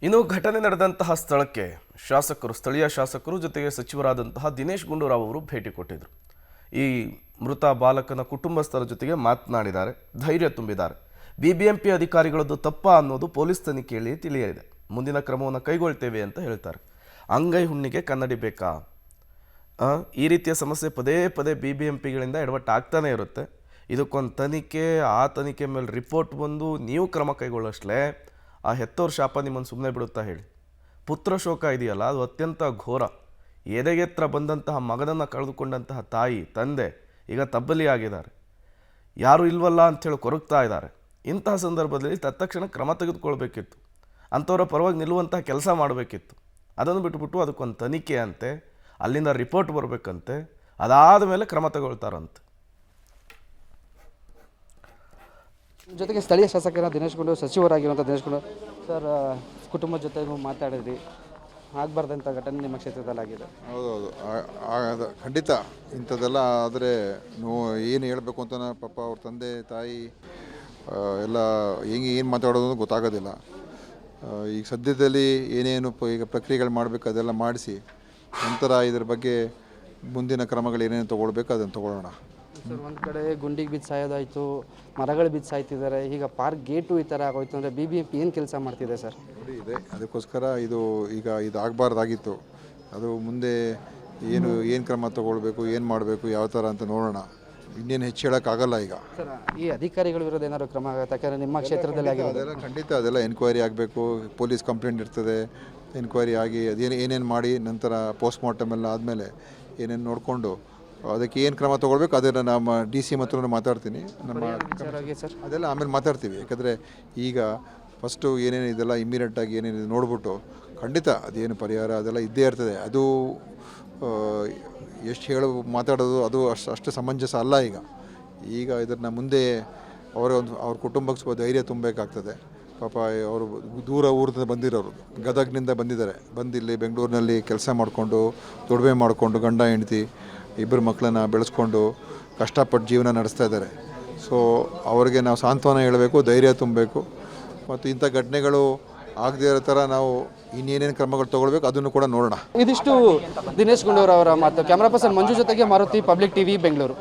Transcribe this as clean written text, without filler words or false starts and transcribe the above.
ಇನ್ನು ಘಟನೆ ನಡೆದಂತಹ ಸ್ಥಳಕ್ಕೆ ಸ್ಥಳೀಯ ಶಾಸಕರು ಜೊತೆಗೆ ಸಚಿವರಾದಂತಹ ದಿನೇಶ್ ಗುಂಡೂರಾವ್ ಅವರು ಭೇಟಿ ಕೊಟ್ಟಿದ್ದರು. ಈ ಮೃತ ಬಾಲಕನ ಕುಟುಂಬಸ್ಥರ ಜೊತೆಗೆ ಮಾತನಾಡಿದ್ದಾರೆ, ಧೈರ್ಯ ತುಂಬಿದ್ದಾರೆ. ಬಿಬಿಎಂಪಿ ಅಧಿಕಾರಿಗಳದ್ದು ತಪ್ಪ ಅನ್ನೋದು ಪೊಲೀಸ್ ತನಿಖೆಯಲ್ಲಿ ತಿಳಿಯಲಿದೆ. ಮುಂದಿನ ಕ್ರಮವನ್ನು ಕೈಗೊಳ್ತೇವೆ ಅಂತ ಹೇಳ್ತಾರೆ. ಅಂಗೈ ಹುಣ್ಣಿಗೆ ಕನ್ನಡಿ ಬೇಕಾ? ಈ ರೀತಿಯ ಸಮಸ್ಯೆ ಪದೇ ಪದೇ ಬಿಬಿಎಂಪಿಗಳಿಂದ ಎಡವಟ್ಟಾಗ್ತಾನೆ ಇರುತ್ತೆ. ಇದಕ್ಕೊಂದು ತನಿಖೆ, ಆ ತನಿಖೆ ಮೇಲೆ ರಿಪೋರ್ಟ್ ಬಂದು ನೀವು ಕ್ರಮ ಕೈಗೊಳ್ಳೋಷ್ಟಲೇ ಆ ಹೆತ್ತೋರ ಶಾಪ ನಿಮ್ಮನ್ನು ಸುಮ್ಮನೆ ಬಿಡುತ್ತಾ ಹೇಳಿ? ಪುತ್ರ ಶೋಕ ಇದೆಯಲ್ಲ, ಅದು ಅತ್ಯಂತ ಘೋರ. ಎದೆಗೆತ್ರ ಬಂದಂತಹ ಮಗನನ್ನು ಕಳೆದುಕೊಂಡಂತಹ ತಾಯಿ ತಂದೆ ಈಗ ತಬ್ಬಲಿ ಆಗಿದ್ದಾರೆ. ಯಾರು ಇಲ್ವಲ್ಲ ಅಂಥೇಳಿ ಕೊರಗ್ತಾ ಇದ್ದಾರೆ. ಇಂತಹ ಸಂದರ್ಭದಲ್ಲಿ ತತ್ಕ್ಷಣ ಕ್ರಮ ತೆಗೆದುಕೊಳ್ಬೇಕಿತ್ತು. ಅಂಥವರ ಪರವಾಗಿ ನಿಲ್ಲುವಂತಹ ಕೆಲಸ ಮಾಡಬೇಕಿತ್ತು. ಅದನ್ನು ಬಿಟ್ಟುಬಿಟ್ಟು ಅದಕ್ಕೊಂದು ತನಿಖೆ ಅಂತೆ, ಅಲ್ಲಿಂದ ರಿಪೋರ್ಟ್ ಬರಬೇಕಂತೆ, ಅದಾದ ಮೇಲೆ ಕ್ರಮ ತಗೊಳ್ತಾರಂತೆ. ಜೊತೆಗೆ ಸ್ಥಳೀಯ ಶಾಸಕರ ದಿನೇಶ್ ಗುಂಡೂರಾವ್, ಸಚಿವರಾಗಿರುವಂಥ ದಿನೇಶ್ ಗುಂಡೂರಾವ್ ಸರ್, ಕುಟುಂಬದ ಜೊತೆಗೂ ಮಾತಾಡಿದ್ರಿ. ಆಗಬಾರ್ದಂಥ ಘಟನೆ ನಿಮ್ಮ ಕ್ಷೇತ್ರದಲ್ಲಾಗಿದೆ. ಹೌದೌದು, ಖಂಡಿತ ಇಂಥದ್ದೆಲ್ಲ ಆದರೆ ಏನು ಹೇಳಬೇಕು ಅಂತ ಪಾಪ ಅವ್ರ ತಂದೆ ತಾಯಿ ಎಲ್ಲ ಏನು ಮಾತಾಡೋದು ಗೊತ್ತಾಗೋದಿಲ್ಲ. ಈಗ ಸದ್ಯದಲ್ಲಿ ಏನೇನು ಈಗ ಪ್ರಕ್ರಿಯೆಗಳು ಮಾಡಬೇಕು ಅದೆಲ್ಲ ಮಾಡಿಸಿ ನಂತರ ಇದ್ರ ಬಗ್ಗೆ ಮುಂದಿನ ಕ್ರಮಗಳು ಏನೇನು ತೊಗೊಳ್ಬೇಕು ಅದನ್ನು ತೊಗೊಳ್ಳೋಣ. ಸರ್, ಒಂದು ಕಡೆ ಗುಂಡಿಗೆ ಬಿದ್ದು ಸಾಯೋದಾಯಿತು, ಮರಗಳು ಬಿದ್ದು ಸಾಯ್ತಿದ್ದಾರೆ, ಈಗ ಪಾರ್ಕ್ ಗೇಟು ಈ ಥರ ಆಗೋಯ್ತು ಅಂದರೆ ಬಿಬಿಎಂಪಿ ಏನು ಕೆಲಸ ಮಾಡ್ತಿದೆ ಸರ್? ಇದೆ, ಅದಕ್ಕೋಸ್ಕರ ಇದು ಆಗಬಾರ್ದಾಗಿತ್ತು. ಅದು ಮುಂದೆ ಏನು ಕ್ರಮ ತೊಗೊಳ್ಬೇಕು, ಏನು ಮಾಡಬೇಕು, ಯಾವ ಥರ ಅಂತ ನೋಡೋಣ. ಇನ್ನೇನು ಹೆಚ್ಚು ಹೇಳೋಕ್ಕಾಗಲ್ಲ ಈಗ. ಸರ್, ಈ ಅಧಿಕಾರಿಗಳ ವಿರುದ್ಧ ಏನಾದರೂ ಕ್ರಮ ಆಗುತ್ತೆ? ಯಾಕಂದರೆ ನಿಮ್ಮ ಕ್ಷೇತ್ರದಲ್ಲಿ ಆಗಿರೋದು ಅದೆಲ್ಲ ಖಂಡಿತ ಅದೆಲ್ಲ ಎನ್ಕ್ವೈರಿ ಆಗಬೇಕು. ಪೊಲೀಸ್ ಕಂಪ್ಲೇಂಟ್ ಇರ್ತದೆ, ಎನ್ಕ್ವೈರಿ ಆಗಿ ಏನೇನು ಮಾಡಿ ನಂತರ ಪೋಸ್ಟ್ ಮಾರ್ಟಮ್ ಎಲ್ಲ ಆದಮೇಲೆ ಏನೇನು ನೋಡಿಕೊಂಡು ಅದಕ್ಕೆ ಏನು ಕ್ರಮ ತೊಗೊಳ್ಬೇಕು ಅದನ್ನು ನಮ್ಮ DC ಹತ್ರ ಮಾತಾಡ್ತೀನಿ. ಸರ್, ಅದೆಲ್ಲ ಆಮೇಲೆ ಮಾತಾಡ್ತೀವಿ. ಯಾಕಂದರೆ ಈಗ ಫಸ್ಟು ಏನೇನು ಇದೆಲ್ಲ ಇಮ್ಮಿಡಿಯೇಟಾಗಿ ಏನೇನಿದೆ ನೋಡ್ಬಿಟ್ಟು ಖಂಡಿತ ಅದೇನು ಪರಿಹಾರ ಅದೆಲ್ಲ ಇದ್ದೇ ಇರ್ತದೆ. ಅದು ಎಷ್ಟು ಮಾತಾಡೋದು ಅದು ಅಷ್ಟು ಸಮಂಜಸ ಅಲ್ಲ. ಈಗ ಇದನ್ನು ಮುಂದೆ ಅವ್ರ ಕುಟುಂಬಕ್ಕೆ ಸ್ವಲ್ಪ ಧೈರ್ಯ ತುಂಬಬೇಕಾಗ್ತದೆ. ಪಾಪ ಅವರು ದೂರ ಊರಿಂದ ಬಂದಿರೋರು, ಗದಗ್ನಿಂದ ಬಂದಿದ್ದಾರೆ. ಇಲ್ಲಿ ಬೆಂಗಳೂರಿನಲ್ಲಿ ಕೆಲಸ ಮಾಡಿಕೊಂಡು ದುಡಿಮೆ ಮಾಡಿಕೊಂಡು ಗಂಡ ಹೆಂಡತಿ ಇಬ್ಬರು ಮಕ್ಕಳನ್ನ ಬೆಳೆಸ್ಕೊಂಡು ಕಷ್ಟಪಟ್ಟು ಜೀವನ ನಡೆಸ್ತಾ ಇದ್ದಾರೆ. ಸೊ ಅವ್ರಿಗೆ ನಾವು ಸಾಂತ್ವನ ಹೇಳಬೇಕು, ಧೈರ್ಯ ತುಂಬಬೇಕು. ಮತ್ತು ಇಂಥ ಘಟನೆಗಳು ಆಗದೇ ಇರೋ ಥರ ನಾವು ಇನ್ನೇನೇನು ಕ್ರಮಗಳು ತೊಗೊಳ್ಬೇಕು ಅದನ್ನು ಕೂಡ ನೋಡೋಣ. ಇದಿಷ್ಟು ದಿನೇಶ್ ಗುಂಡೂರಾವ್ ಅವರ ಮಾತು. ಕ್ಯಾಮರಾ ಪರ್ಸನ್ ಮಂಜು ಜೊತೆಗೆ ಮಾರುತಿ, ಪಬ್ಲಿಕ್ TV, ಬೆಂಗಳೂರು.